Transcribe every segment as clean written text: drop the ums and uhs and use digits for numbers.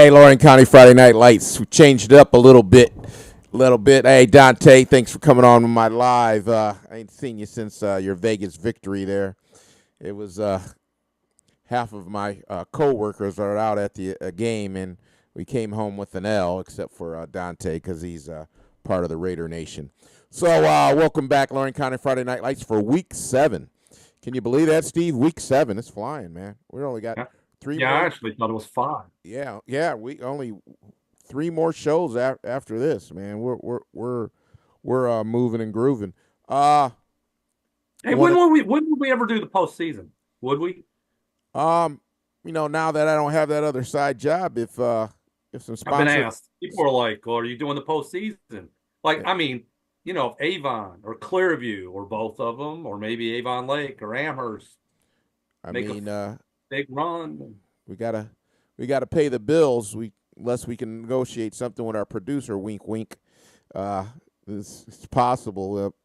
Hey, Lorain County Friday Night Lights. We changed it up a little bit. Hey, Dante, thanks for coming on with my live. I ain't seen you since your Vegas victory there. It was half of my co-workers are out at the game, and we came home with an L, except for Dante because he's part of the Raider Nation. So welcome back, Lorain County Friday Night Lights for Week 7. Can you believe that, Steve? Week 7. It's flying, man. We only got three more. I actually thought it was 5. Yeah. We only 3 more shows after this, man. We're moving and grooving. Hey, when would we ever do the postseason? Would we? Now that I don't have that other side job, if some sponsors, I've been asked. People are like, "Well, are you doing the postseason?" Like, I mean, if Avon or Clearview or both of them, or maybe Avon Lake or Amherst make a big run. We gotta pay the bills. Unless we can negotiate something with our producer. Wink, wink. It's possible.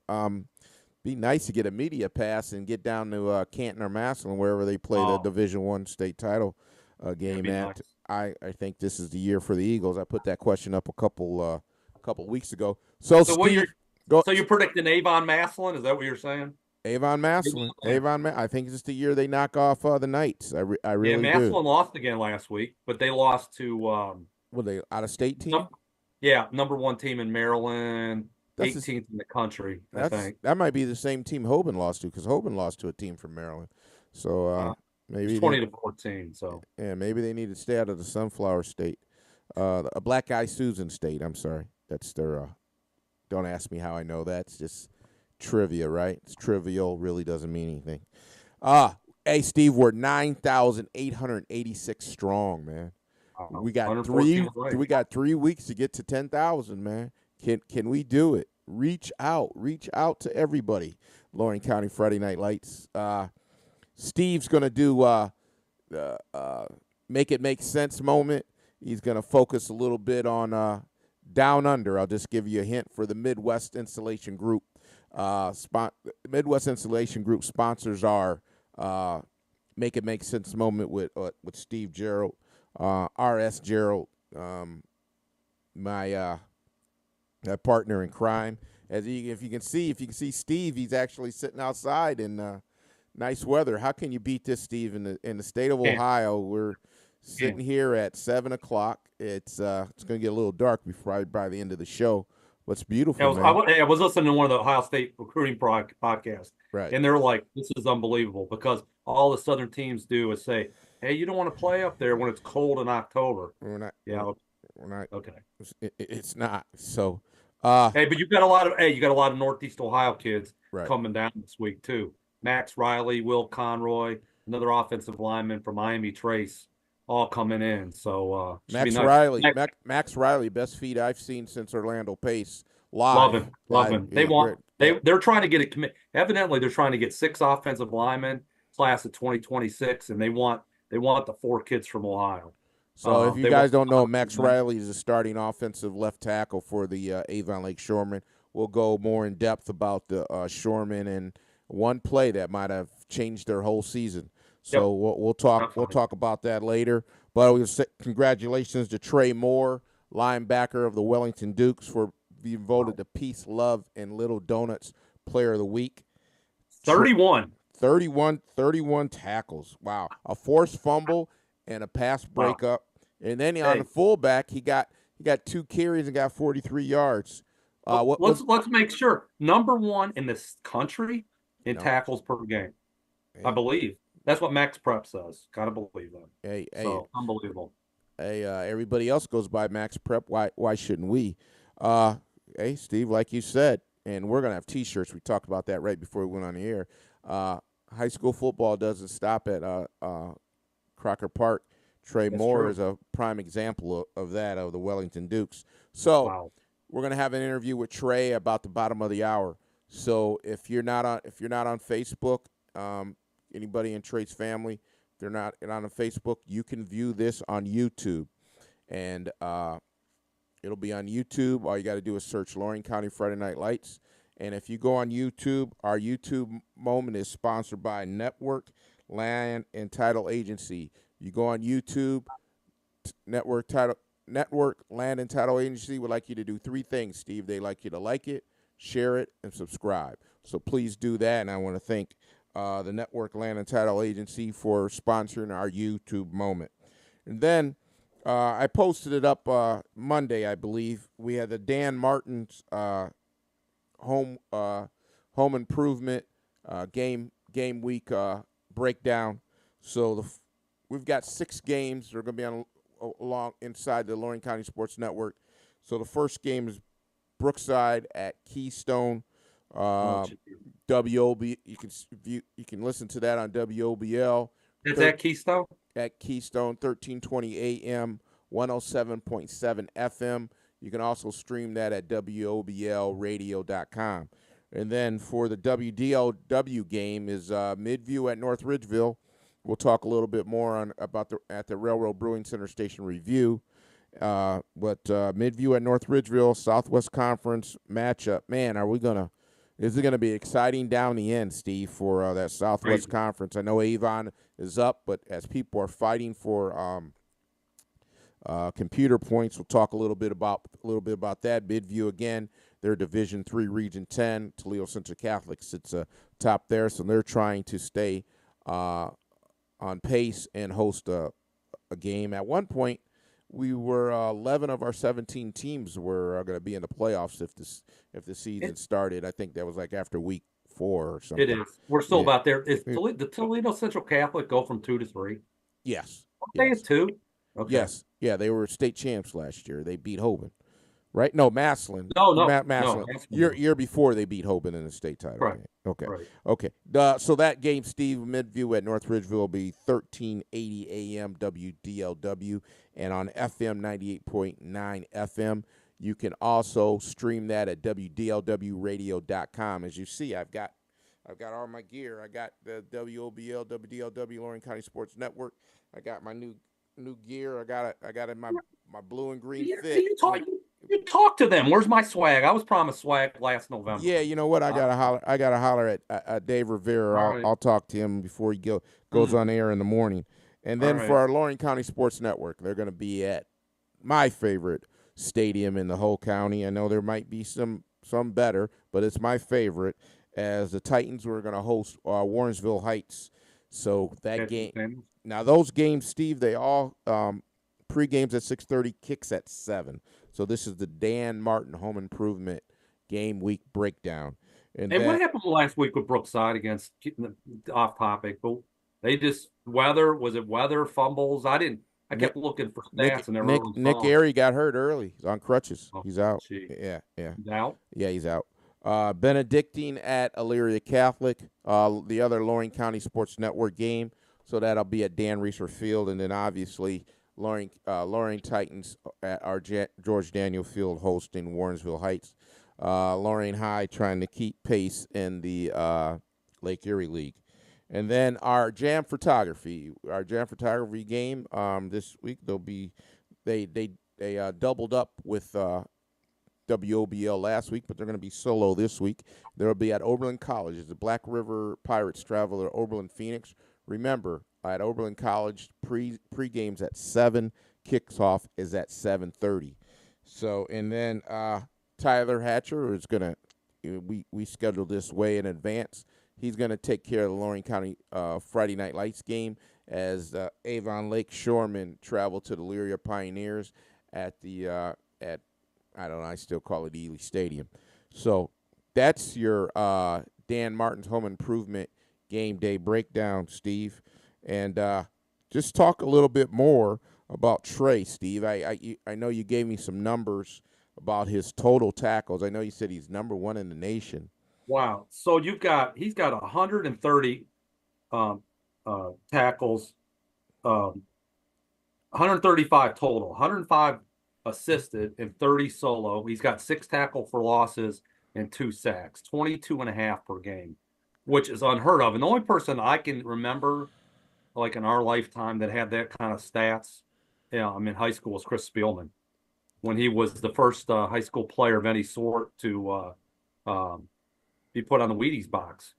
Be nice to get a media pass and get down to Canton or Massillon, wherever they play the Division I state title game at. Nice. I think this is the year for the Eagles. I put that question up a couple weeks ago. So Steve, you're predicting Avon Massillon? Is that what you're saying? Avon Massillon. I think it's the year they knock off the Knights. I really do. Massillon lost again last week, but they lost to were they out of state team? Number 1 team in Maryland. 18th in the country, I think. That might be the same team Hoban lost to, because Hoban lost to a team from Maryland. So maybe 20-14. So maybe they need to stay out of the Sunflower State, a Black Guy Susan State. I'm sorry, that's their. Don't ask me how I know that. It's just trivia, right? It's trivial. Really doesn't mean anything. Hey Steve, we're 9,886 strong, man. We got 3 weeks to get to 10,000, man. Can we do it? Reach out to everybody. Lorain County Friday Night Lights. Steve's gonna do make it make sense moment. He's gonna focus a little bit on Down Under. I'll just give you a hint for the Midwest Insulation Group. Midwest Insulation Group sponsors our Make It Make Sense moment with Steve Gerald, R.S. Gerald, my partner in crime. If you can see Steve, he's actually sitting outside in nice weather. How can you beat this, Steve? In the state of Ohio, we're sitting here at 7:00. It's going to get a little dark by the end of the show. What's beautiful, man. I was listening to one of the Ohio State recruiting podcasts, right? And they're like, "This is unbelievable," because all the Southern teams do is say, "Hey, you don't want to play up there when it's cold in October." We're not. Yeah, we're not. Okay, it's not. So, hey, but you got a lot of Northeast Ohio kids coming down this week too. Max Riley, Will Conroy, another offensive lineman from Miami Trace, all coming in. So Max Riley, best feed I've seen since Orlando Pace. Live. Love him. They're trying to get a commit. Evidently, they're trying to get 6 offensive linemen class of 2026, and they want the 4 kids from Ohio. So if you guys don't know, Max Riley is a starting offensive left tackle for the Avon Lake Shoremen. We'll go more in depth about the Shoremen and one play that might have changed their whole season. So we'll talk about that later. But we'll say congratulations to Trey Moore, linebacker of the Wellington Dukes, for being voted the Peace, Love, and Little Donuts Player of the Week. 31 tackles. Wow. A forced fumble and a pass breakup. And then on the fullback, he got 2 carries and got 43 yards. Let's make sure. Number 1 in this country in tackles per game. I believe. That's what Max Prep says. Gotta believe that. So unbelievable. Hey, everybody else goes by Max Prep. Why shouldn't we? Hey, Steve, like you said, and we're gonna have T-shirts. We talked about that right before we went on the air. High school football doesn't stop at Crocker Park. Trey Moore is a prime example of that, of the Wellington Dukes. So we're gonna have an interview with Trey about the bottom of the hour. So if you're not on Facebook, anybody in Trey's family, if they're not on Facebook, you can view this on YouTube, and it'll be on YouTube. All you got to do is search Lorain County Friday Night Lights, and if you go on YouTube, our YouTube moment is sponsored by Network Land and Title Agency. You go on YouTube, Network title Network Land and Title Agency would like you to do three things, Steve. They like you to like it, share it, and subscribe. So please do that. And I want to thank the Network Land and Title Agency for sponsoring our YouTube moment. And then I posted it up Monday, I believe. We had the Dan Martin's home improvement game week breakdown. So we've got 6 games. They're going to be on along inside the Lorain County Sports Network. So the first game is Brookside at Keystone. WOB. You can listen to that on WOBL. Is that Keystone? At Keystone, 1320 AM, 107.7 FM. You can also stream that at WOBLradio.com. And then for the WDLW game is Midview at North Ridgeville. We'll talk a little bit more at the Railroad Brewing Center Station review. But Midview at North Ridgeville, Southwest Conference matchup. Man, is it gonna be exciting down the end, Steve, for that Southwest Conference? I know Avon is up, but as people are fighting for computer points, we'll talk a little bit about that. Midview again, they're Division III, Region 10. Toledo Central Catholic sits top there, so they're trying to stay on pace and host a game. At one point, we were 11 of our 17 teams were going to be in the playoffs if the season started. I think that was like after week 4 or something. It is. We're still about there. Is the Toledo Central Catholic go from 2 to 3? Yes. It's 2. Okay. Yes. Yeah, they were state champs last year. They beat Hoban. Right? No, Massillon. No. Massillon. Year before they beat Hoban in the state title game. Okay. Right. Okay. So that game, Steve, Midview at North Ridgeville will be 1380 AM WDLW and on FM 98.9 FM. You can also stream that at WDLWradio.com. As you see, I've got all my gear. I got the WOBL, WDLW, Lorain County Sports Network. I got my new gear. I got it in my blue and green fit. You talk to them. Where's my swag? I was promised swag last November. Yeah, you know what? I gotta holler at Dave Rivera. I'll talk to him before he goes on air in the morning. And then for our Lorain County Sports Network, they're going to be at my favorite stadium in the whole county. I know there might be some better, but it's my favorite. As the Titans were going to host Warrensville Heights. So that game. Now those games, Steve, they all pre-games at 6:30, kicks at 7. So this is the Dan Martin Home Improvement Game Week breakdown. And what happened last week with Brookside against off topic? But they just weather fumbles? I kept looking for stats and Nick Airy got hurt early. He's on crutches. Oh, he's out. Geez. Yeah. He's out? Yeah, he's out. Benedictine at Elyria Catholic, the other Lorain County Sports Network game. So that'll be at Dan Reeser Field, and then obviously Lorain Titans at our George Daniel Field hosting Warrensville Heights. Lorain High trying to keep pace in the Lake Erie League. And then our jam photography game this week, they doubled up with WOBL last week, but they're going to be solo this week. They'll be at Oberlin College. As the Black River Pirates travel to Oberlin, Phoenix. Remember, at Oberlin College, pre-game's at 7, kicks off is at 7:30. So, and then Tyler Hatcher is going to, we scheduled this way in advance. He's going to take care of the Lorain County Friday Night Lights game as Avon Lake Shoremen travel to the Elyria Pioneers at I don't know, I still call it Ely Stadium. So that's your Dan Martin's Home Improvement Game Day breakdown, Steve. And just talk a little bit more about Trey, Steve. I know you gave me some numbers about his total tackles. I know you said he's number 1 in the nation. Wow. So he's got 130 tackles, 135 total, 105 assisted and 30 solo. He's got 6 tackle for losses and 2 sacks, 22.5 per game, which is unheard of. And the only person I can remember, like in our lifetime, that had that kind of stats, in high school was Chris Spielman, when he was the first high school player of any sort to be put on the Wheaties box.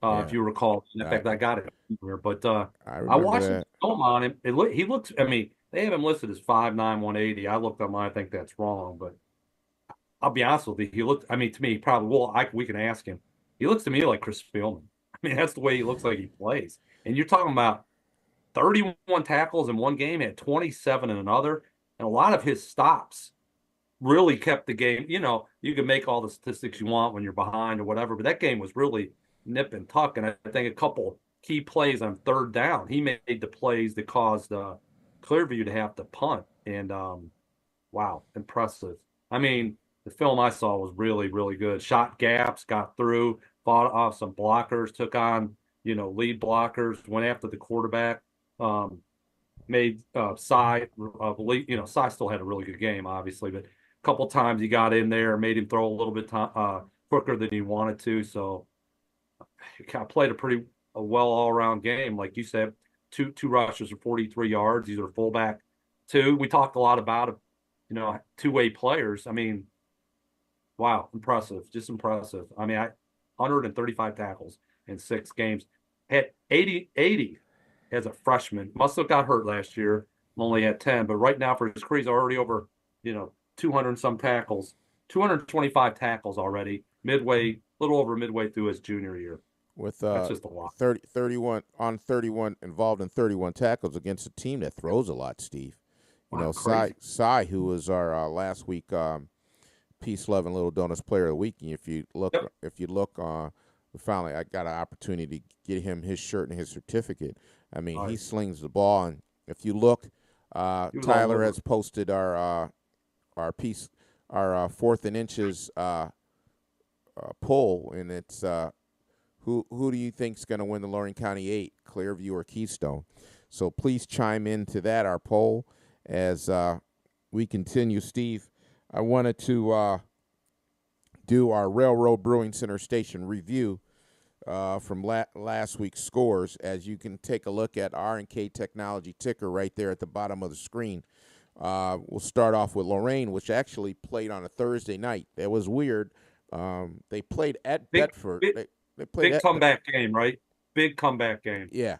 If you recall. In fact, I got it here. But I watched film on him. He looks, They have him listed as 5'9", 180. I looked online. I think that's wrong, but I'll be honest with you. He looked. I mean, to me, probably. Well, we can ask him. He looks to me like Chris Spielman. I mean, that's the way he looks like he plays. And you're talking about 31 tackles in one game, had 27 in another, and a lot of his stops really kept the game. You know, you can make all the statistics you want when you're behind or whatever, but that game was really nip and tuck. And I think a couple key plays on third down, he made the plays that caused Clearview to have to punt. And wow, impressive. I mean, the film I saw was really, really good. Shot gaps, got through, fought off some blockers, took on, lead blockers, went after the quarterback. Um, Made Cy, Cy still had a really good game, obviously, but a couple times he got in there, made him throw a little bit quicker than he wanted to. So he kind of played a well all around game, like you said. Two rushes for 43 yards. These are fullback two. We talked a lot about it, two-way players. I mean, wow, impressive, just impressive. I mean, 135 tackles in 6 games. Had 80 as a freshman. Must have got hurt last year. Only had 10, but right now for his career, he's already over, 200 and some tackles, 225 tackles already. Little over midway through his junior year. With That's just a lot. 31 involved in 31 tackles against a team that throws a lot, Steve. Wow, Cy, who was our last week Peace, Love, and Little Donuts Player of the Week. And if you look, finally I got an opportunity to get him his shirt and his certificate. I mean, nice. He slings the ball, and if you look, Tyler has posted our fourth and inches poll, and it's who do you think's going to win the Lorain County 8, Clearview or Keystone? So please chime into that, our poll, as we continue. Steve, I wanted to do our Railroad Brewing Center station review from last week's scores. As you can take a look at R&K Technology ticker right there at the bottom of the screen. We'll start off with Lorain, which actually played on a Thursday night. It was weird. They played at Bedford. They played big comeback game, right? Big comeback game. Yeah.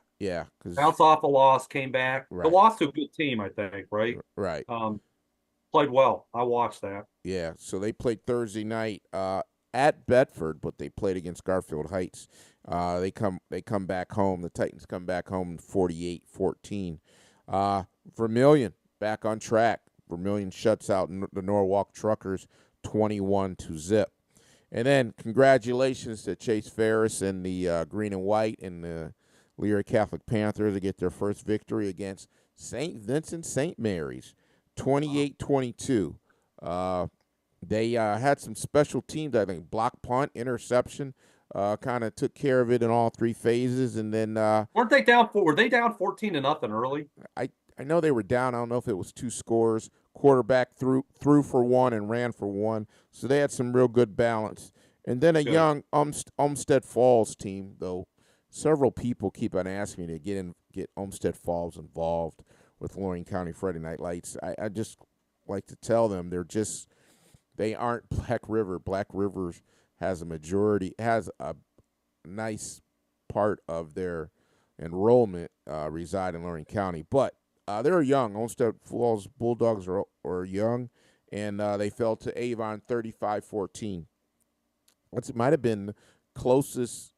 Bounce off a loss, came back. Right. The loss to a good team, I think, right? Right. Played well. I watched that. Yeah, so they played Thursday night at Bedford, but they played against Garfield Heights. They come back home. The Titans come back home 48-14. Vermilion back on track. Vermilion shuts out the Norwalk Truckers 21-0. And then congratulations to Chase Ferris and the Green and White and the Leary Catholic Panthers to get their first victory against St. Vincent St. Mary's, 28-22. They had some special teams, I think, block punt, interception, kind of took care of it in all three phases. And then were they down 14-0 early? I know they were down. I don't know if it was 2 scores. Quarterback threw for 1 and ran for 1. So they had some real good balance. And then a young Olmsted Falls team, though. Several people keep on asking me to get Olmsted Falls involved with Lorain County Friday Night Lights. I just like to tell them they aren't Black River. Black Rivers has a nice part of their enrollment reside in Lorain County, but they're young. Olmsted Falls Bulldogs are young, and they fell to Avon 35-14. It might have been the closest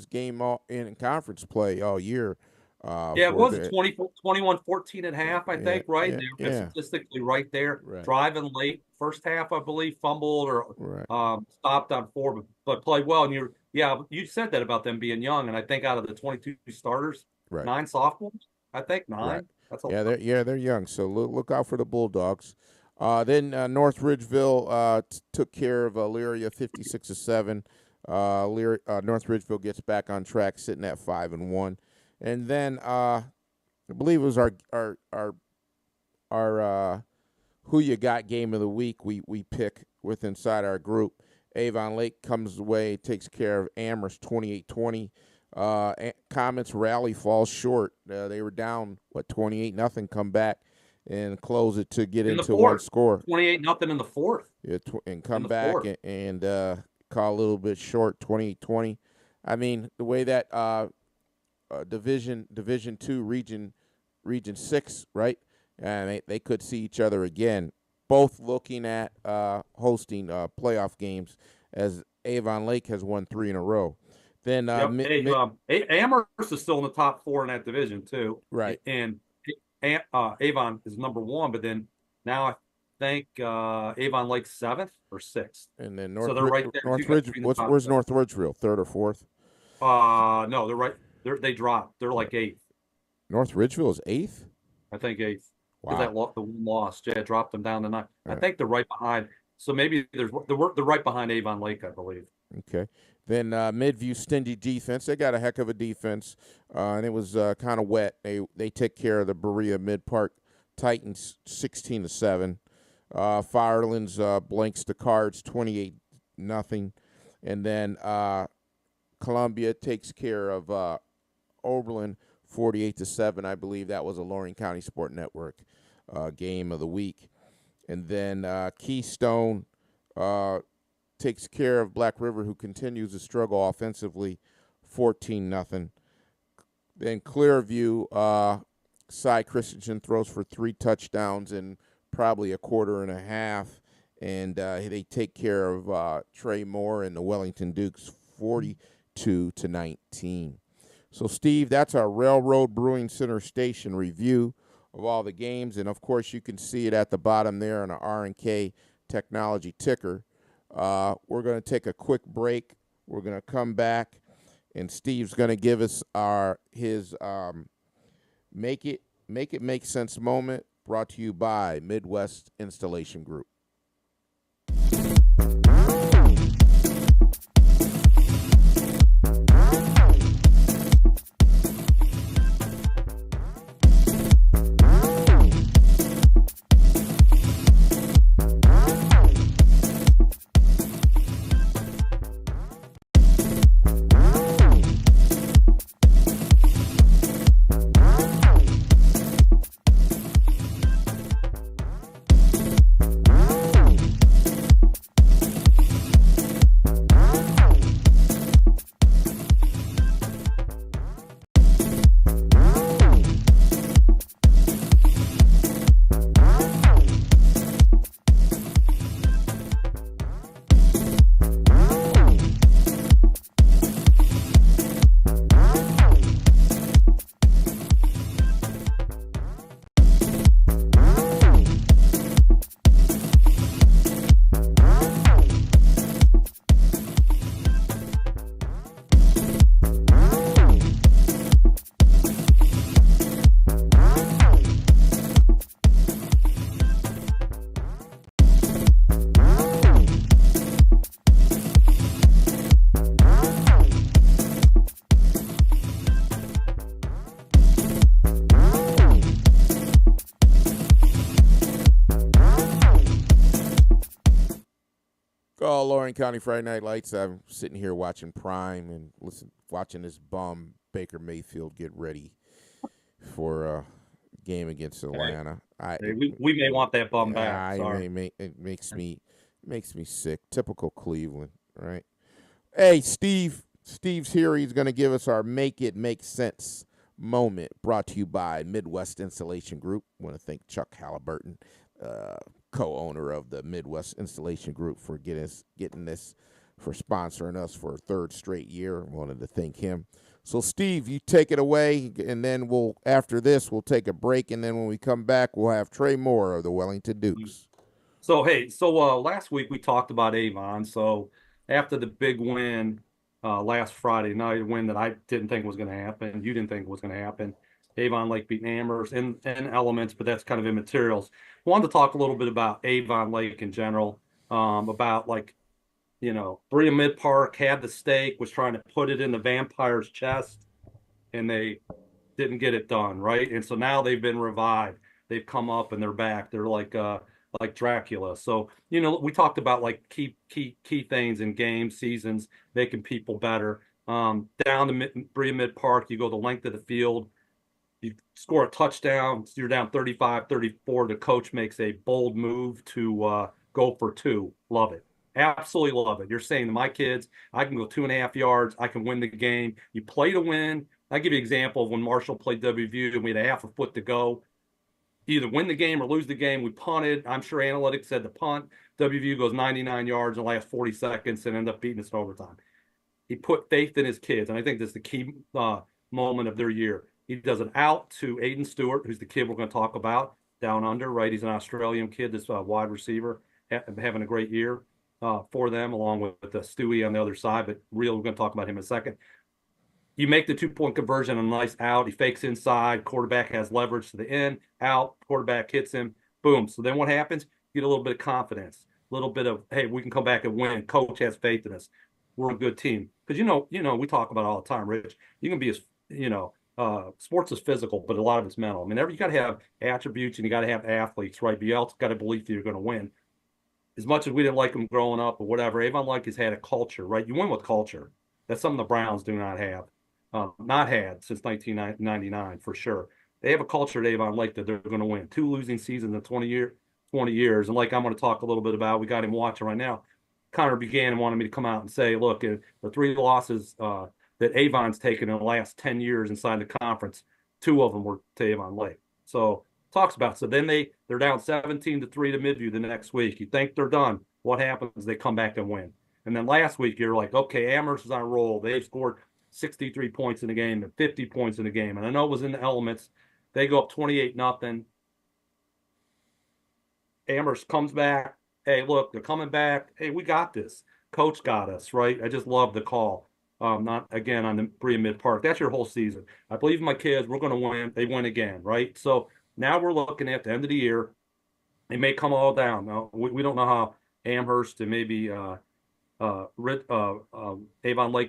game in conference play all year. It was 21-14 at half, I think, right? They're statistically right there. Right. Driving late, first half, I believe, fumbled or stopped on 4, but played well. And you said that about them being young, and I think out of the 22 starters, 9 sophomores. I think 9. Right. That's they're young. So look out for the Bulldogs. Then North Ridgeville took care of Elyria 56-7. North Ridgeville gets back on track, sitting at 5-1. And then I believe it was our who you got game of the week we pick with inside our group. Avon Lake comes away, takes care of Amherst 28-20. Comets rally falls short. They were down 28-0, come back and close it to get into one score. 28-0 in the fourth. Yeah, and come back and call a little bit short, 28-20. I mean, the way that Division 2 Region 6, right, and they could see each other again. Both looking at hosting playoff games, as Avon Lake has won 3 in a row. Then Yep. Hey, Amherst is still in the top 4 in that division too, right, and Avon is number 1, but then now I think Avon Lake's 7th or 6th. and then So they're right there. Northridge. Where's Northridgeville? 3rd or 4th? No, they're right. They dropped. They're like 8th. Northridgeville is 8th. I think 8th. Because Wow. the one lost. Yeah, dropped them down to 9th. I Right. think they're right behind. So maybe they're right behind Avon Lake, I believe. Okay. Then Midview, stingy defense. They got a heck of a defense, and it was kind of wet. They take care of the Berea Mid Park Titans 16-7. Firelands blanks the Cards 28-0, and then Columbia takes care of Oberlin 48-7. I believe that was a Lorain County Sport Network game of the week, and then Keystone takes care of Black River, who continues to struggle offensively, 14-0. Then Clearview, Cy Christensen throws for 3 touchdowns in probably a quarter and a half, and they take care of Trey Moore and the Wellington Dukes 42-19. So, Steve, that's our Railroad Brewing Center Station review of all the games, and of course you can see it at the bottom there on the R&K Technology ticker. We're going to take a quick break. We're going to come back, and Steve's going to give us his make it make sense moment, brought to you by Midwest Installation Group. Oh, Lorain County Friday Night Lights. I'm sitting here watching Prime and watching this bum Baker Mayfield get ready for a game against Atlanta. We may want that bum back. It makes me sick. Typical Cleveland, right? Hey, Steve's here. He's going to give us our Make It Make Sense moment, brought to you by Midwest Installation Group. I want to thank Chuck Halliburton, co-owner of the Midwest Installation Group, for getting this, for sponsoring us for a 3rd straight year. I wanted to thank him. So, Steve, you take it away, and then after this, we'll take a break, and then when we come back, we'll have Trey Moore of the Wellington Dukes. So, last week we talked about Avon. So, after the big win last Friday night, a win that I didn't think was going to happen, you didn't think was going to happen, Avon Lake beat Amherst in elements, but that's kind of immaterials. I wanted to talk a little bit about Avon Lake in general, about Berea Mid Park had the stake, was trying to put it in the Vampire's chest, and they didn't get it done, right? And so now they've been revived. They've come up and they're back. They're like Dracula. So, we talked about like key things in games, seasons, making people better. Down to Berea Mid Park, you go the length of the field. You score a touchdown, you're down 35-34. The coach makes a bold move to go for 2. Love it. Absolutely love it. You're saying to my kids, I can go 2.5 yards. I can win the game. You play to win. I'll give you an example of when Marshall played WVU and we had a half a foot to go. either win the game or lose the game. We punted. I'm sure analytics said the punt. WVU goes 99 yards in the last 40 seconds and end up beating us in overtime. He put faith in his kids, and I think this is the key moment of their year. He does an out to Aiden Stewart, who's the kid we're going to talk about down under, right? He's an Australian kid, this wide receiver, having a great year for them, along with Stewie on the other side. But we're going to talk about him in a second. You make the 2-point conversion, a nice out. He fakes inside. Quarterback has leverage to the end. Out. Quarterback hits him. Boom. So then what happens? You get a little bit of confidence, a little bit of, hey, we can come back and win. Coach has faith in us. We're a good team. Because we talk about it all the time, Rich. You can be as sports is physical, but a lot of it's mental. I mean, you got to have attributes and you got to have athletes, right? But you also got to believe that you're going to win. As much as we didn't like them growing up or whatever, Avon Lake has had a culture, right? You win with culture. That's something the Browns do not have. Not had since 1999 for sure. They have a culture at Avon Lake that they're going to win. 2 losing seasons in 20 years. And like I'm going to talk a little bit about, we got him watching right now. Connor began and wanted me to come out and say, look, the 3 losses that Avon's taken in the last 10 years inside the conference, 2 of them were to Avon Lake. So talks about, so then they're down 17-3 to Midview the next week. You think they're done. What happens? They come back and win. And then last week, you're like, okay, Amherst is on a roll. They've scored 63 points in the game and 50 points in the game. And I know it was in the elements. They go up 28-0. Amherst comes back. Hey, look, they're coming back. Hey, we got this. Coach got us, right? I just love the call. Not again on the Brea Mid Park. That's your whole season. I believe in my kids. We're going to win. They win again, right? So now we're looking at the end of the year. It may come all down. Now, we don't know how Amherst and maybe Avon Lake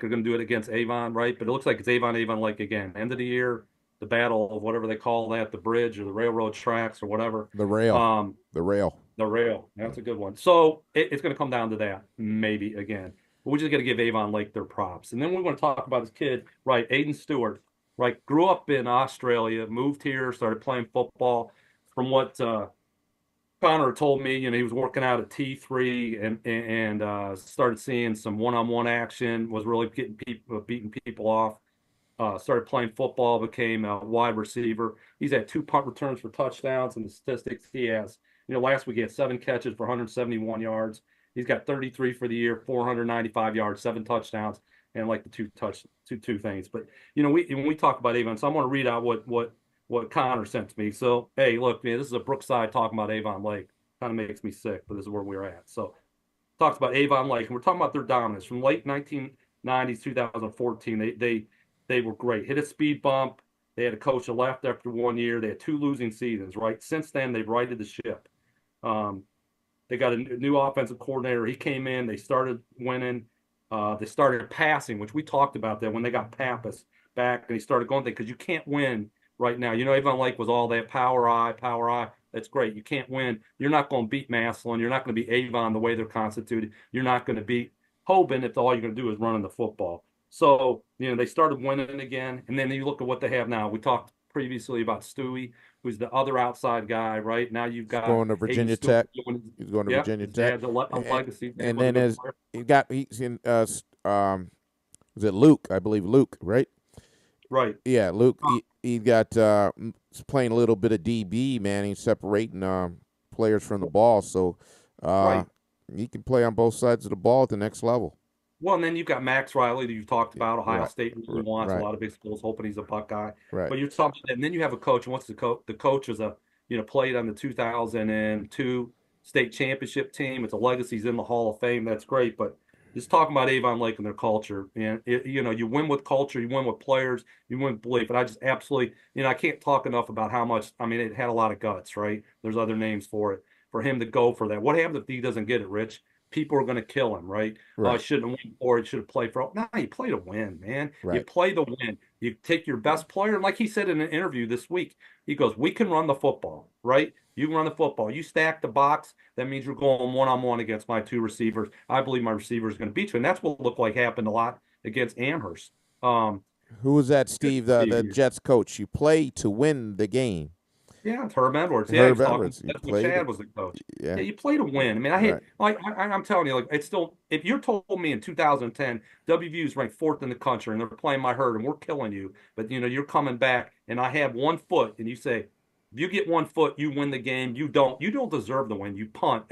are going to do it against Avon, right? But it looks like it's Avon Lake again. End of the year, the battle of whatever they call that, the bridge or the railroad tracks or whatever. The rail. The rail. That's a good one. So it's going to come down to that, maybe again. But we're just going to give Avon Lake their props. And then we want to talk about this kid, right? Aiden Stewart, right? Grew up in Australia, moved here, started playing football. From what Connor told me, he was working out at T3 and started seeing some one-on-one action, was really beating people off. Started playing football, became a wide receiver. He's had 2 punt returns for touchdowns, and the statistics he has. Last week he had 7 catches for 171 yards. He's got 33 for the year, 495 yards, 7 touchdowns, and like the two things. But when we talk about Avon, so I'm going to read out what Connor sent to me. So hey, look, man, this is a Brookside talking about Avon Lake. Kind of makes me sick, but this is where we're at. So talks about Avon Lake, and we're talking about their dominance from late 1990s, 2014. They were great. Hit a speed bump. They had a coach that left after 1 year. They had 2 losing seasons, right? Since then, they've righted the ship. They got a new offensive coordinator. He came in. They started winning. They started passing, which we talked about that when they got Pappas back, and he started going there because you can't win right now. Avon Lake was all that power eye. That's great. You can't win. You're not going to beat Massillon. You're not going to beat Avon the way they're constituted. You're not going to beat Hoban if all you're going to do is running the football. So, they started winning again. And then you look at what they have now. We talked previously about Stewie, who's the other outsid guy, right? Now you've got going to Virginia Tech. He's going to Virginia Tech. A legacy. And then he's in was it Luke? I believe Luke, right? Right. Yeah, Luke. He got he's playing a little bit of DB, man. He's separating players from the ball, so right. He can play on both sides of the ball at the next level. Well, and then you've got Max Riley that you talked about. Ohio State really wants right. a lot of big schools, hoping he's a Buckeye. Right. But you're talking, and then you have a coach. And what's the coach? The coach is played on the 2002 state championship team. It's a legacy. He's in the Hall of Fame. That's great. But just talking about Avon Lake and their culture, and you win with culture, you win with players, you win with belief. And I just absolutely, I can't talk enough about how much. I mean, it had a lot of guts, right? There's other names for it. For him to go for that. What happens if he doesn't get it, Rich? People are going to kill him, right? I shouldn't have won for it. Should have played for it. No, you play to win, man. Right. You play to win. You take your best player. And like he said in an interview this week, he goes, we can run the football, right? You can run the football. You stack the box. That means you're going one-on-one against my 2 receivers. I believe my receiver is going to beat you. And that's what looked like happened a lot against Amherst. Who was that, Steve, the Jets coach? You play to win the game. Yeah, it's Herb Edwards. Herb Edwards. That's when Chad was the coach. Yeah, you play to win. I mean, I hate I'm telling you, like it's still. If you told me in 2010 WVU is ranked 4th in the country and they're playing my herd and we're killing you, but you're coming back and I have 1 foot and you say If you get 1 foot, you win the game. You don't deserve the win. You punt.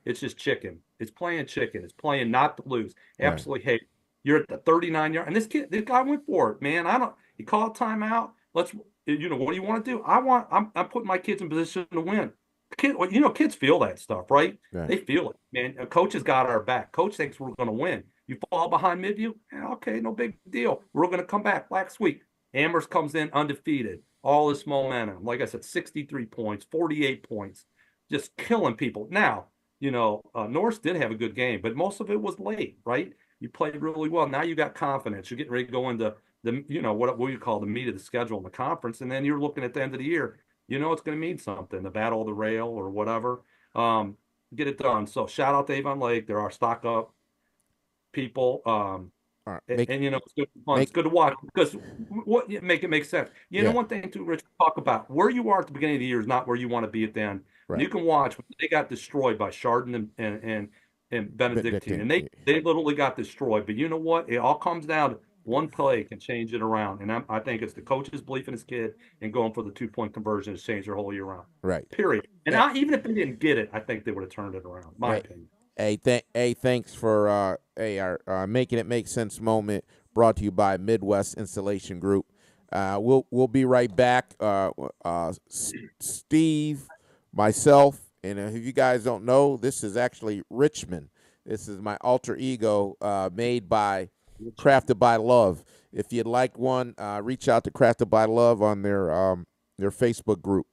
It's just chicken. It's playing chicken. It's playing not to lose. Absolutely hate. You're at the 39-yard, and this guy went for it, man. He called timeout. What do you want to do? I'm putting my kids in position to win. Kids feel that stuff, right? They feel it, man. Coach has got our back. Coach thinks we're going to win. You fall behind Midview, okay, no big deal. We're going to come back. Last week, Amherst comes in undefeated. All this momentum. Like I said, 63 points, 48 points, just killing people. Now, Norris did have a good game, but most of it was late, right? You played really well. Now you got confidence. You're getting ready to go into what you call the meat of the schedule in the conference, and then you're looking at the end of the year. It's going to mean something, the Battle of the Rail or whatever. Get it done. So shout out to Avon Lake. There are stock up people. It's good fun. It's good to watch because make it make sense. One thing too, Rich, talk about where you are at the beginning of the year is not where you want to be at the end. Right. You can watch when they got destroyed by Chardon and Benedictine, and they literally got destroyed. But you know what? It all comes down to one play can change it around, and I think it's the coach's belief in his kid and going for the 2-point conversion has changed their whole year round. Right. Period. And even if they didn't get it, I think they would have turned it around. My opinion. Thanks for our making it make sense moment brought to you by Midwest Installation Group. We'll be right back. Steve, myself, and if you guys don't know, this is actually Richmond. This is my alter ego made by Crafted by Love. If you'd like one, reach out to Crafted by Love on their Facebook group.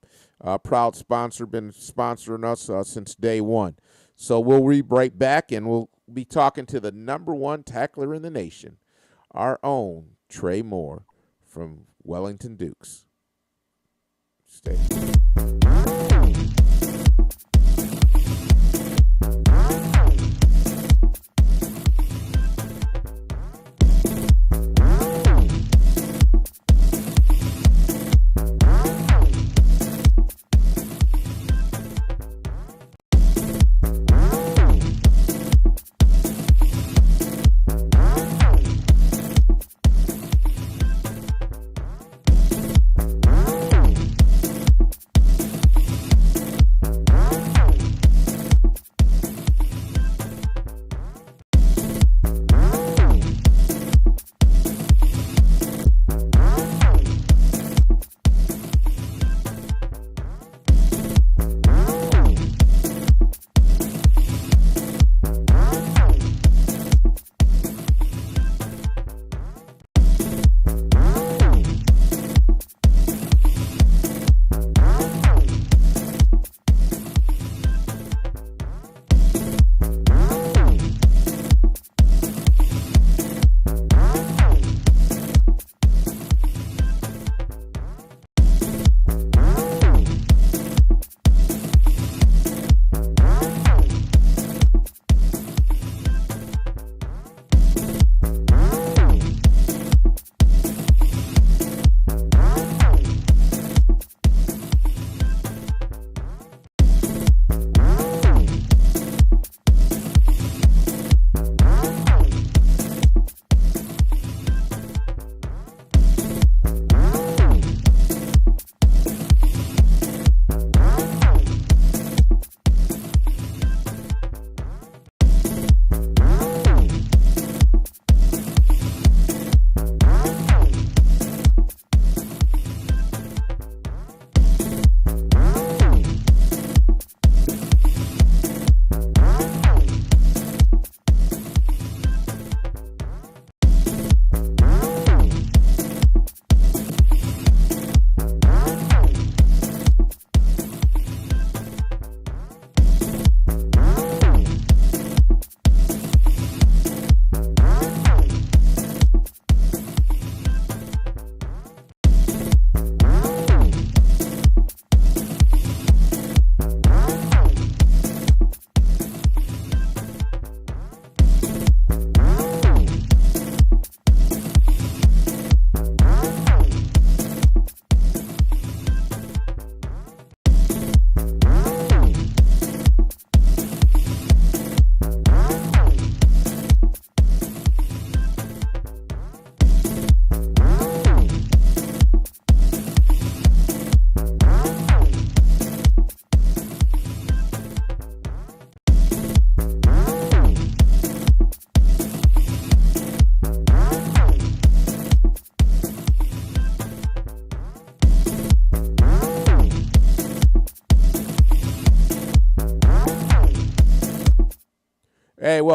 Proud sponsor, been sponsoring us since day one. So we'll be right back, and we'll be talking to the #1 tackler in the nation, our own Trey Moore from Wellington Dukes. Stay.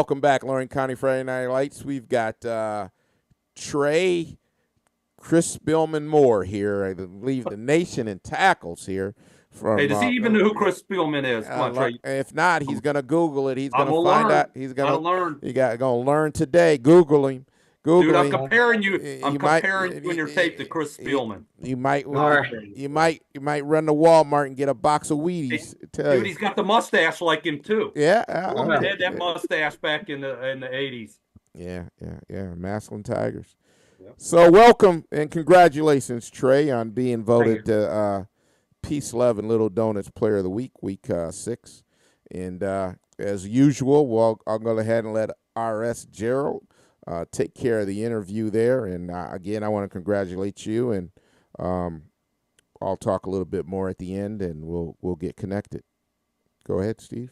welcome back, Lorain County Friday Night Lights. We've got Trey Chris Spillman Moore here. I believe the nation in tackles here. Hey, From does he even know who Chris Spielman is? Come on, Trey. if not, he's gonna Google it. He's I'm gonna gonna find learn. out. He's Gotta gonna learn. gonna learn today. Google him. Google Dude, I'm him. comparing you. I'm You might comparing you in your tape to Chris Spielman. you might right. you might run to Walmart and get a box of Hey, Wheaties. dude, he's got the mustache like him too. Yeah, He had that mustache back in the 80s. Yeah. Maslin Tigers. Yeah. So welcome and congratulations, Trey, on being voted Peace, Love, and Little Donuts Player of the Week, week 6. And as usual, I'll go ahead and let R.S. Gerald take care of the interview there. And again, I want to congratulate you, and I'll talk a little bit more at the end, and we'll get connected. Go ahead, Steve.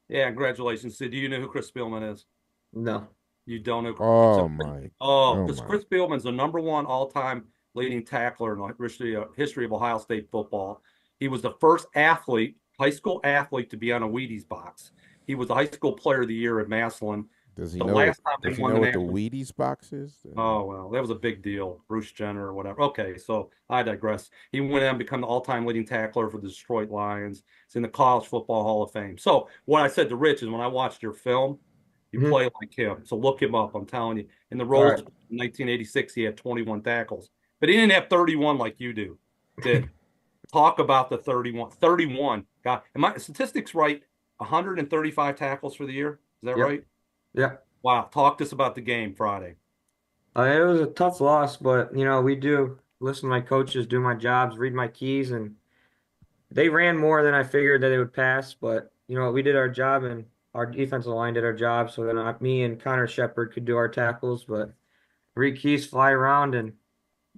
Yeah, congratulations. So, do you know who Chris Spielman is? No. You don't know? Because Chris Spielman's the #1 all-time leading tackler in the history of Ohio State football. He was the first high school athlete to be on a Wheaties box. He was the high school player of the year at Maslin. Does he the know? Last time Does they he won know the what the national... Wheaties box is? Oh well, that was a big deal. Bruce Jenner or whatever. Okay, so I digress. He went on to become the all-time leading tackler for the Detroit Lions. It's in the College Football Hall of Fame. So what I said to Rich is when I watched your film, you play like him. So look him up. I'm telling you. In the Rose Bowl in 1986, he had 21 tackles, but he didn't have 31 like you do. Did talk about the 31. 31. God, am my statistics right? 135 tackles for the year. Is that right? Yeah. Wow. Talk to us about the game Friday. It was a tough loss, but we do listen to my coaches, do my jobs, read my keys, and they ran more than I figured that they would pass. But we did our job, and our defensive line did our job. So then me and Connor Shepard could do our tackles, but read keys, fly around, and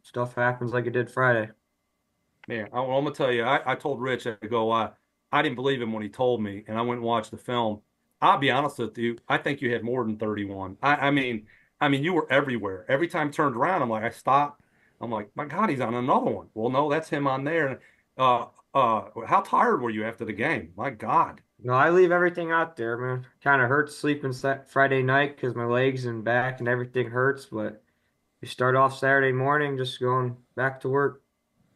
stuff happens like it did Friday. Man, I'm gonna tell you, I told Rich, I go, I didn't believe him when he told me, and I went and watched the film. I'll be honest with you, I think you had more than 31. I mean, you were everywhere. Every time I turned around, I'm like, I stopped. I'm like, my God, he's on another one. Well, no, that's him on there. How tired were you after the game? My God. No, I leave everything out there, man. Kind of hurts sleeping Friday night because my legs and back and everything hurts, but you start off Saturday morning just going back to work.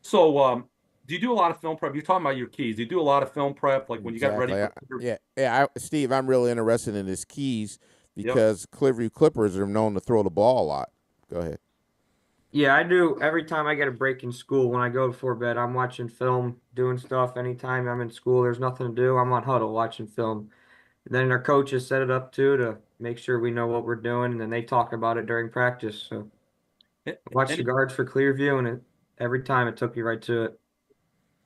So, do you do a lot of film prep? You're talking about your keys. Do you do a lot of film prep, like when you got ready? Steve, I'm really interested in his keys because Clearview Clippers are known to throw the ball a lot. Go ahead. Yeah, I do. Every time I get a break in school, when I go before bed, I'm watching film, doing stuff. Anytime I'm in school, there's nothing to do. I'm on huddle watching film. And then our coaches set it up too to make sure we know what we're doing, and then they talk about it during practice. So I watched the guards for Clearview, and every time it took me right to it.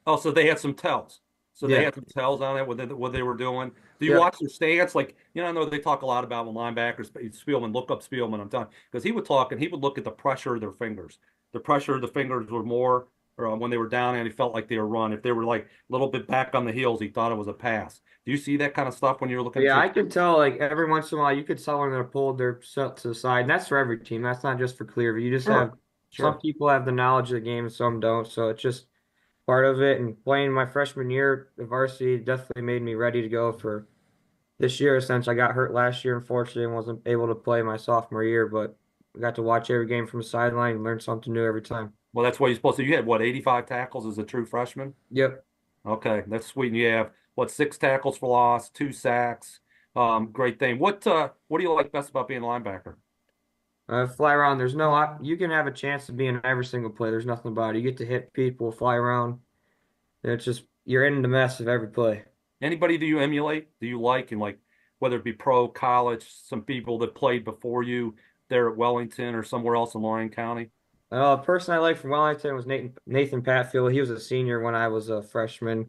Oh, so they had some tells. So Yeah. they had some tells on it, what they were doing. Do you watch their stance? Like, I know they talk a lot about when linebackers, Spielman, look up Spielman, I'm telling you. Because he would talk and he would look at the pressure of their fingers. The pressure of the fingers were more when they were down and he felt like they were run. If they were like a little bit back on the heels, he thought it was a pass. Do you see that kind of stuff when you're looking? Yeah, I could tell, like, every once in a while, you could tell when they're pulled their set to the side. And that's for every team. That's not just for Clearview. You just have some people have the knowledge of the game and some don't. So it's just part of it. And playing my freshman year, the varsity definitely made me ready to go for this year, since I got hurt last year, unfortunately, and wasn't able to play my sophomore year. But I got to watch every game from the sideline and learn something new every time. Well, that's what you're supposed to. You had, 85 tackles as a true freshman? Yep. Okay, that's sweet. And you have, 6 tackles for loss, 2 sacks. Great thing. What do you like best about being a linebacker? Fly around. There's no, you can have a chance to be in every single play. There's nothing about it. You get to hit people, fly around. It's just, you're in the mess of every play. Anybody do you emulate? Do you like, and like, whether it be pro, college, some people that played before you there at Wellington or somewhere else in Lorain County? The person I liked from Wellington was Nathan Patfield. He was a senior when I was a freshman,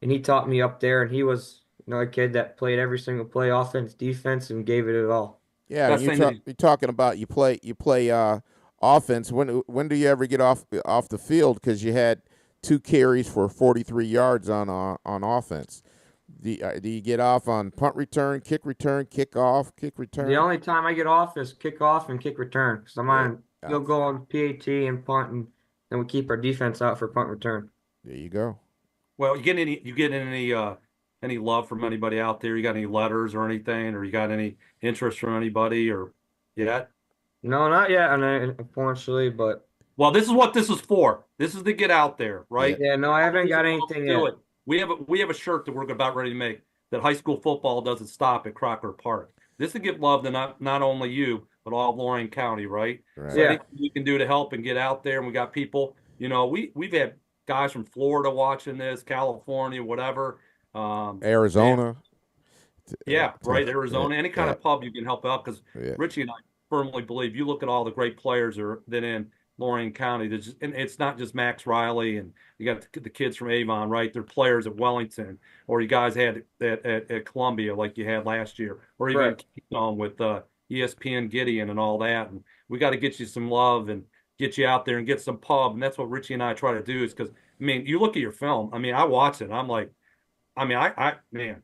and he taught me up there. And he was, a kid that played every single play, offense, defense, and gave it all. Yeah, you're talking about you play offense. When do you ever get off the field? Because you had 2 carries for 43 yards on offense. Do you get off on punt return, kick return, kick off, kick return? The only time I get off is kick off and kick return, because I'm on field goal on PAT and punt, and then we keep our defense out for punt return. Well, you get any any love from anybody out there? You got any letters or anything, or you got any interest from anybody or yet? No, not yet, unfortunately, but Well, this is what this is for. This is to get out there, Yeah. right? yeah, no, I haven't got anything Do yet. it. We have a shirt that we're about ready to make that high school football doesn't stop at Crocker Park. This to give love to not only you but all of Lorain County, right? Right. So Yeah. anything we can do to help and get out there, and we got people. We've had guys from Florida watching this, California, whatever. Arizona. Yeah, right. Arizona, any kind yeah. of pub you can help out, because Yeah. Richie and I firmly believe you look at all the great players that in Lorain County. And it's not just Max Riley and you got the kids from Avon, right? They're players at Wellington, or you guys had at Columbia like you had last year, or even Right. Keystone with ESPN Gideon and all that. And we got to get you some love and get you out there and get some pub. And that's what Richie and I try to do. Is because you look at your film. I watch it. I'm like, man,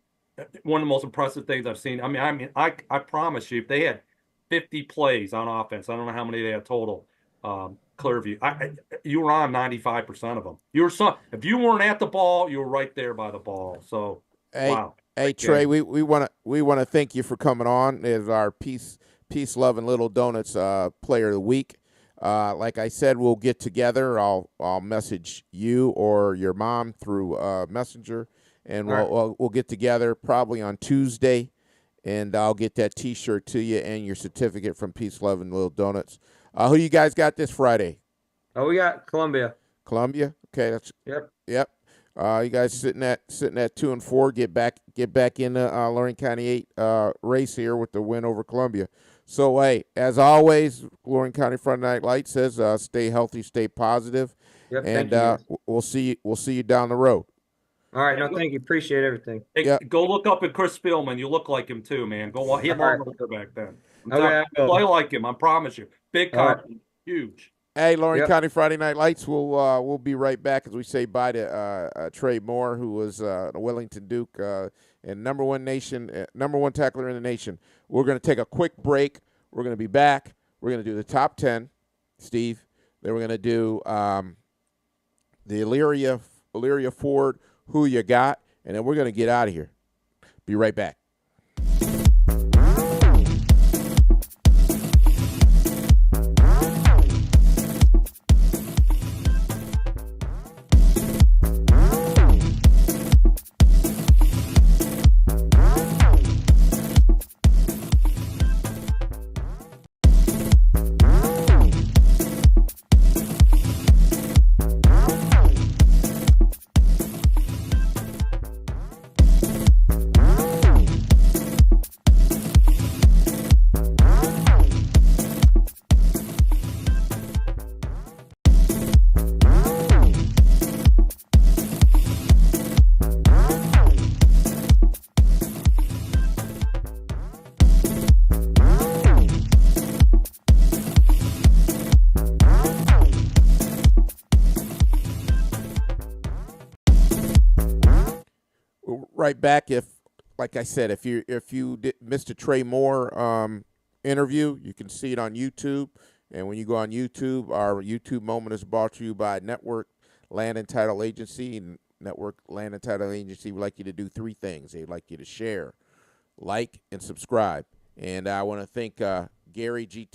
one of the most impressive things I've seen. I promise you, if they had 50 plays on offense, I don't know how many they had total. Clearview, you were on 95% of them. If you weren't at the ball, you were right there by the ball. So, wow. Hey Trey, we want to thank you for coming on as our peace love and little donuts player of the week. Like I said, we'll get together. I'll message you or your mom through Messenger, and we'll get together probably on Tuesday, and I'll get that T-shirt to you and your certificate from Peace, Love, and Little Donuts. Who you guys got this Friday? Oh, we got Columbia. Columbia. Okay, that's Yep. You guys sitting at 2-4. Get back in the Lorain County 8 race here with the win over Columbia. So hey, as always, Lorain County Friday Night Light says, stay healthy, stay positive, Yep. and Thank you. we'll see you down the road. All right. No, thank you. Appreciate everything. Hey, go look up at Chris Spielman. You look like him too, man. Go watch him on the quarterback then. I like him. I promise you. Big confidence, huge. Hey, Lorain County Friday Night Lights. We'll be right back as we say bye to Trey Moore, who was a Wellington Duke and number one tackler in the nation. We're going to take a quick break. We're going to be back. We're going to do the top 10, Steve. Then we're going to do the Elyria Ford, who you got, and then we're going to get out of here. Be right back. Right back. Like I said, if you missed a Trey Moore interview, you can see it on YouTube. And when you go on YouTube, our YouTube moment is brought to you by Network Land and Title Agency. And Network Land and Title Agency would like you to do three things. They'd like you to share, like, and subscribe. And I want to thank Gary the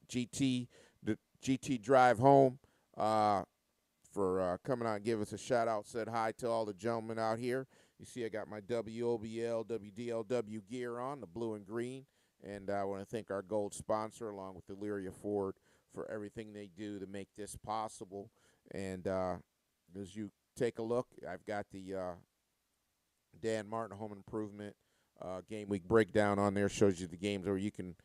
GT Drive Home for coming out and give us a shout out. Said hi to all the gentlemen out here. You see, I got my WOBL, WDLW gear on, the blue and green. And I want to thank our gold sponsor, along with Elyria Ford, for everything they do to make this possible. And as you take a look, I've got the Dan Martin Home Improvement Game Week breakdown on there. Shows you the games where you can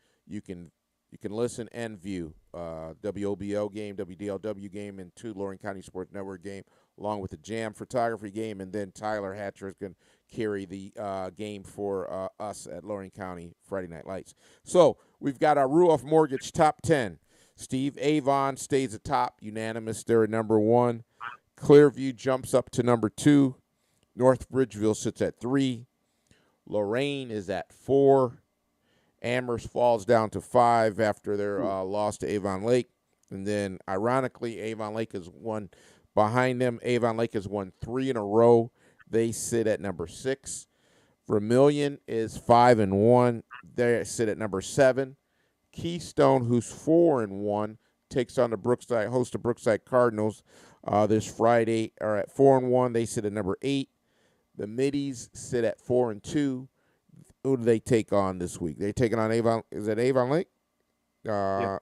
listen and view WOBL game, WDLW game, and 2 Lorain County Sports Network game, along with the Jam Photography game, and then Tyler Hatcher is going to carry the game for us at Lorain County Friday Night Lights. So we've got our Ruoff Mortgage top 10. Steve, Avon stays atop, unanimous. They're at number 1. Clearview jumps up to number 2. North Bridgeville sits at 3. Lorain is at 4. Amherst falls down to 5 after their loss to Avon Lake. And then, ironically, Avon Lake is one behind them. Avon Lake has won 3 in a row. They sit at number 6. Vermilion is 5-1. They sit at number 7. Keystone, who's 4-1, takes on the host of Brookside Cardinals this Friday. Are at 4-1. They sit at number 8. The Middies sit at 4-2. Who do they take on this week? They're taking on Avon. Is it Avon Lake? Yeah.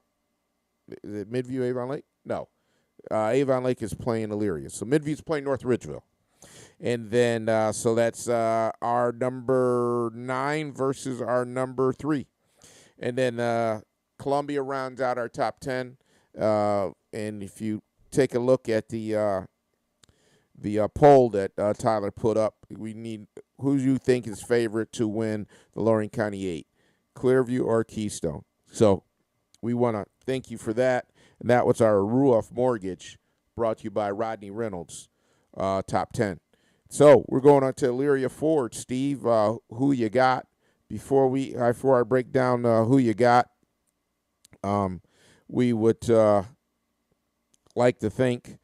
Is it Midview Avon Lake? No. Avon Lake is playing Elyria. So Midview's playing North Ridgeville. And then, so that's our number 9 versus our number 3. And then Columbia rounds out our top 10. And if you take a look at the poll that Tyler put up, we need who you think is favorite to win the Lorain County 8, Clearview or Keystone. So we want to thank you for that. And that was our Ruoff Mortgage, brought to you by Rodney Reynolds, top 10. So we're going on to Elyria Ford. Steve, who you got? Before I break down who you got, we would like to thank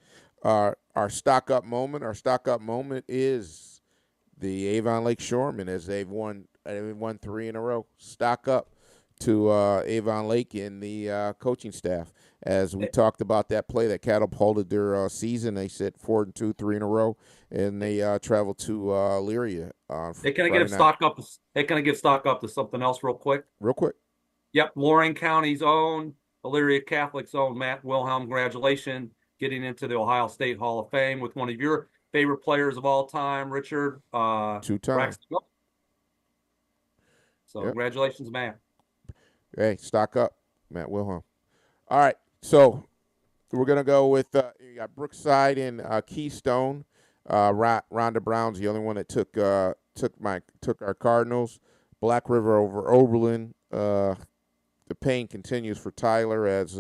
our stock up moment. Our stock up moment is the Avon Lake Shoremen, as they've won 3 in a row. Stock up to Avon Lake and the coaching staff. As we talked about that play that catapulted their season, they sit 4-2, 3 in a row, and they travel to Elyria. Hey, can I get stock up? Hey, can I get stock up to something else real quick? Real quick. Yep, Lorain County's own, Elyria Catholic's own Matt Wilhelm. Congratulations, getting into the Ohio State Hall of Fame with one of your favorite players of all time, Richard. 2-time. So congratulations, Matt. Hey, stock up, Matt Wilhelm. All right, so we're gonna go with you got Brookside and Keystone. Rhonda Brown's the only one that took our Cardinals. Black River over Oberlin. The pain continues for Tyler as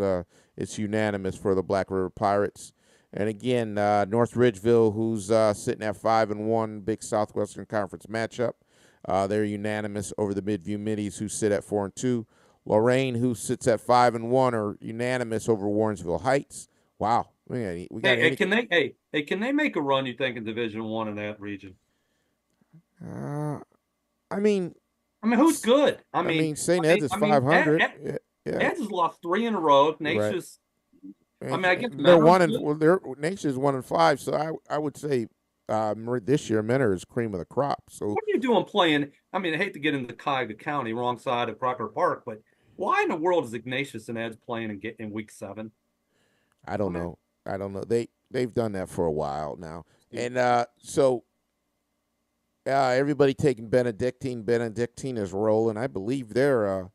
it's unanimous for the Black River Pirates. And again, North Ridgeville, who's sitting at 5-1, big Southwestern Conference matchup. They're unanimous over the Midview Middies, who sit at 4-2. Lorain, who sits at 5-1, are unanimous over Warrensville Heights. Wow, we got. Can they make a run? You think in Division I in that region? I mean, who's good? I mean, St. Ed's is 500. Ed's has lost 3 in a row. Nature's. Right. I guess they're 1-5. Their Nature's 1-5. So I would say this year Menor is cream of the crop. So what are you doing playing? I hate to get into Cuyahoga County, wrong side of Crocker Park, but why in the world is Ignatius and Ed's playing in week 7? I don't know. They've done that for a while now, and so everybody taking Benedictine. Benedictine is rolling. I believe they're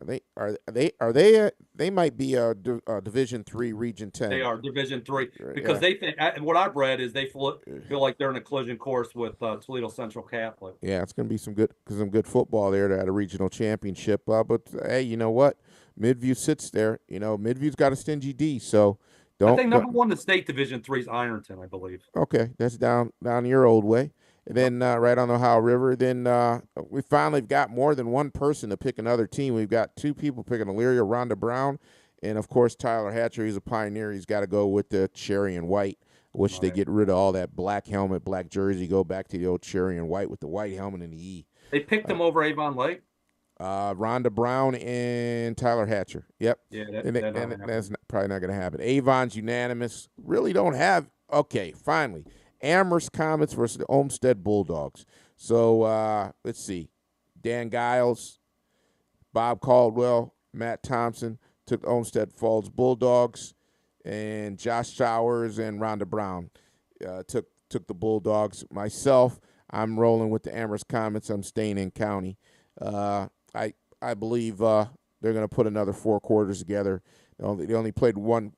they might be a Division 3, Region 10. They are Division 3 because they think. What I've read is they feel like they're in a collision course with Toledo Central Catholic. Yeah, it's going to be some good football there at a regional championship. But hey, you know what? Midview sits there. Midview's got a stingy D, so don't. I think number 1 in the state Division 3 is Ironton, I believe. Okay, that's down your old way. And then right on the Ohio River, then we finally got more than one person to pick another team. We've got 2 people picking Elyria, Rhonda Brown, and, of course, Tyler Hatcher. He's a pioneer. He's got to go with the cherry and white. I wish they get rid of all that black helmet, black jersey, go back to the old cherry and white with the white helmet and the E. They picked him over Avon Lake? Rhonda Brown and Tyler Hatcher. Yep. Yeah, that's probably not going to happen. Avon's unanimous. Really don't have – okay, finally – Amherst Comets versus the Olmsted Bulldogs. So let's see. Dan Giles, Bob Caldwell, Matt Thompson took the Olmsted Falls Bulldogs, and Josh Showers and Rhonda Brown took the Bulldogs. Myself, I'm rolling with the Amherst Comets. I'm staying in county. I believe they're going to put another 4 quarters together. They only played one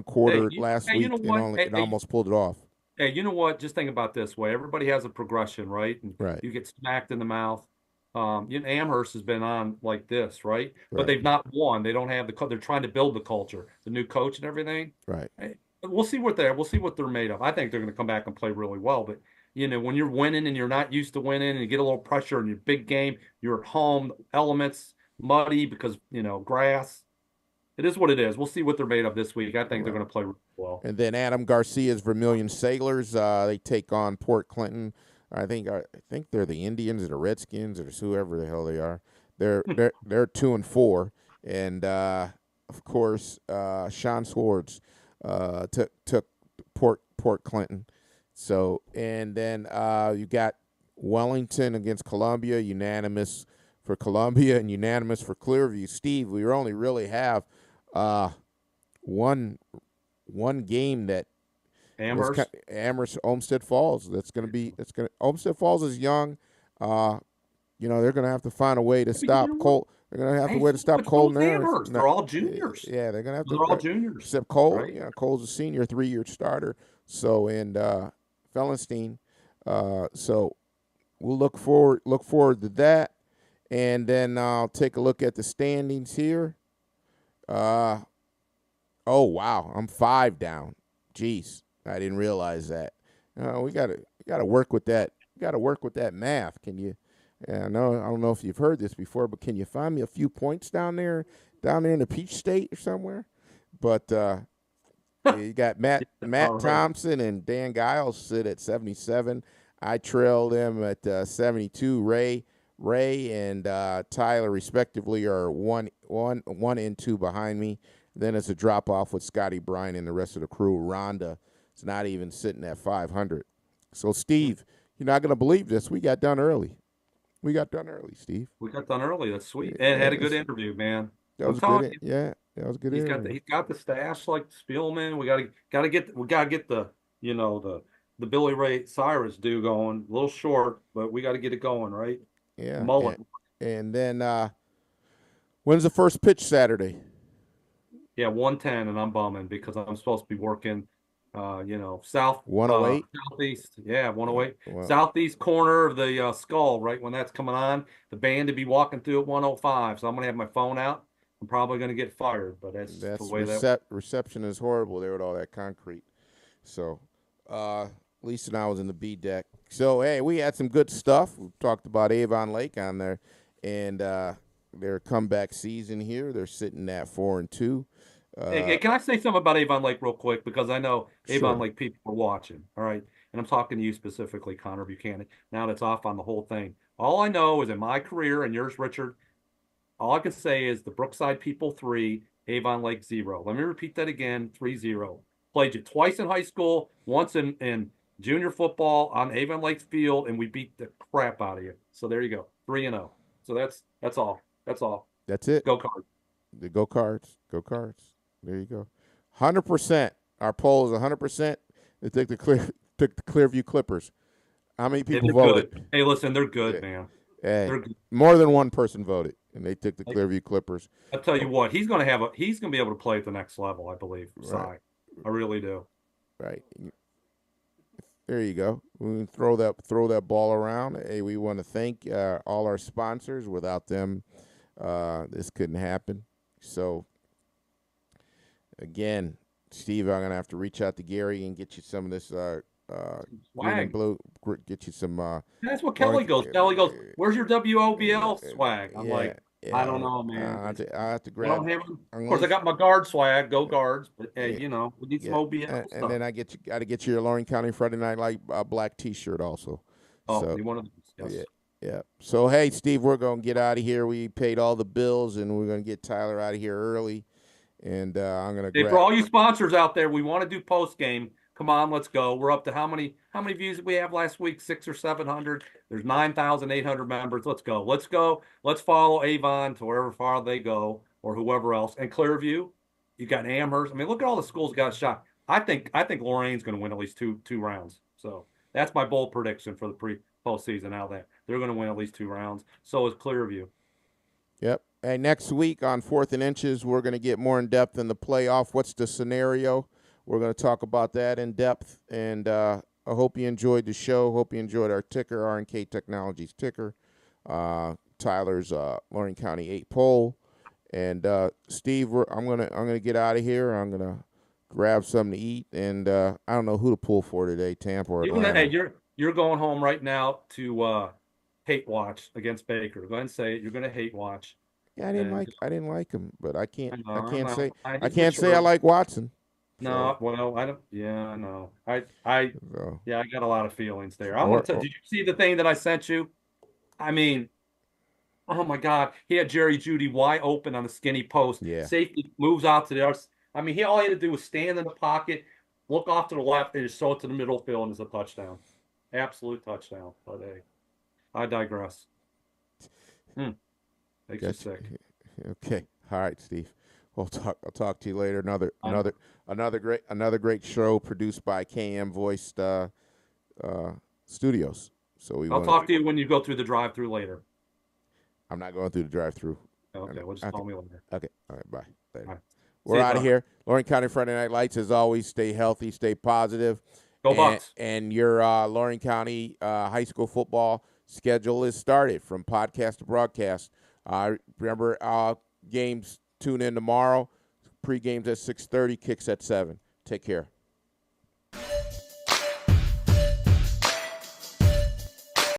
quarter last week and almost pulled it off. Hey, you know what? Just think about this way. Everybody has a progression, right? And you get smacked in the mouth. Amherst has been on like this, right? But they've not won. They don't have they're trying to build the culture, the new coach and everything. Right. Hey, we'll see what they're made of. I think they're going to come back and play really well. But when you're winning and you're not used to winning, and you get a little pressure in your big game, you're at home, elements muddy because grass. It is what it is. We'll see what they're made of this week. I think they're going to play really well. And then Adam Garcia's Vermilion Sailors, they take on Port Clinton. I think they're the Indians or the Redskins or whoever the hell they are. They're 2-4, and of course Sean Swords took Port Clinton. So and then you got Wellington against Columbia, unanimous for Columbia and unanimous for Clearview. Steve, we only really have one game that Amherst Olmsted Falls. Olmsted Falls is young. They're gonna have to find a way to stop Cole. They're gonna have to way to stop Cole Nairns. They're all juniors. Yeah, they're gonna have to. They're all juniors. Except Cole. Right? Yeah, Cole's a senior, 3-year starter. So and Fellenstein. So we'll look forward to that, and then I'll take a look at the standings here. Oh wow, I'm 5 down. Jeez, I didn't realize that. We gotta work with that. Got to work with that math. Can you? I don't know if you've heard this before, but can you find me a few points down there in the Peach State or somewhere? But you got Matt Thompson and Dan Giles sit at 77. I trail them at 72. Ray and Tyler, respectively, are one and 2 behind me. Then it's a drop off with Scotty Bryan and the rest of the crew. Rhonda is not even sitting at 500. So, Steve, you're not going to believe this. We got done early. Steve. We got done early. That's sweet. And had a good interview, man. That was good. Yeah, that was good. He's got the stash like Spielman. We gotta get the the Billy Ray Cyrus do going. A little short, but we got to get it going, right? Yeah. And then when's the first pitch Saturday? Yeah, 1:10, and I'm bumming because I'm supposed to be working. South 108, southeast. Yeah, 108, well, southeast corner of the skull. Right when that's coming on, the band to be walking through at 105. So I'm gonna have my phone out. I'm probably gonna get fired, but that's the way reception is horrible there with all that concrete. So, Lisa and I was in the B deck. So hey, we had some good stuff. We talked about Avon Lake on there, and their comeback season here. They're sitting at 4-2. Hey, can I say something about Avon Lake real quick? Because I know Avon Lake people are watching, all right? And I'm talking to you specifically, Connor Buchanan. Now that's off on the whole thing. All I know is in my career and yours, Richard, all I can say is the Brookside people 3, Avon Lake 0. Let me repeat that again, 3-0. Played you twice in high school, once in junior football on Avon Lake's field, and we beat the crap out of you. So there you go, 3-0. So that's all. That's all. That's it. Go Cards. Go Cards. Go Cards. There you go. 100%. Our poll is 100%. They took the Clearview Clippers. How many people voted? Good. Hey, listen, they're good, man. Hey, they're good. More than one person voted, and they took the Clearview Clippers. I'll tell you what, he's gonna be able to play at the next level, I believe. Right. I really do. Right. There you go. We can throw that ball around. Hey, we want to thank all our sponsors. Without them, this couldn't happen. So. Again, Steve, I'm gonna have to reach out to Gary and get you some of this green and blue. Get you some. That's what Kelly goes. Kelly goes, "Where's your WOBL swag?" I'm like, I don't know, man. I have to grab. Of course, I got my guard swag. Go Guards! But hey, we need some OBL stuff. And then got to get you your Lorain County Friday Night Light black T-shirt also. Oh, so, one of those. Yes. Yeah. So hey, Steve, we're gonna get out of here. We paid all the bills, and we're gonna get Tyler out of here early. And I'm gonna. Hey, for all you sponsors out there, we want to do post game. Come on, let's go. We're up to how many views did we have last week? 600 or 700. There's 9,800 members. Let's go. Let's follow Avon to wherever far they go, or whoever else. And Clearview, you got Amherst. I mean, look at all the schools got a shot. I think Lorain's going to win at least two rounds. So that's my bold prediction for the postseason. Now that they're going to win at least 2 rounds. So is Clearview. Yep. And next week on 4th and Inches, we're going to get more in depth in the playoff. What's the scenario? We're going to talk about that in depth. And I hope you enjoyed the show. Hope you enjoyed our ticker, RNK Technologies ticker. Tyler's Lorain County 8 poll. And Steve, I'm gonna get out of here. I'm gonna grab something to eat. And I don't know who to pull for today, Tampa or Atlanta. Hey, you're going home right now to hate watch against Baker. Go ahead and say it. You're going to hate watch. Yeah, I didn't like him, but I can't say I like Watson. No, well, I don't. Yeah, no. I got a lot of feelings there. I'm gonna tell. Did you see the thing that I sent you? I mean, oh my God, he had Jerry Jeudy wide open on the skinny post. Yeah. Safety moves out to there. I mean, all he had to do was stand in the pocket, look off to the left, and just throw it to the middle field, and it's a touchdown. Absolute touchdown. But hey, I digress. Makes you sick. Okay. All right, Steve. I'll talk to you later. Another great show produced by KM Voiced Studios. So I'll talk to you when you go through the drive-through later. I'm not going through the drive-through. Okay, well, just call me later. Okay. All right. Bye. Later. All right. We're out of here. Lorain County Friday Night Lights, as always, stay healthy, stay positive. Go Bucks. And your Lorain County high school football schedule is started from podcast to broadcast. Remember, games tune in tomorrow. Pre-games at 6:30, kicks at 7. Take care.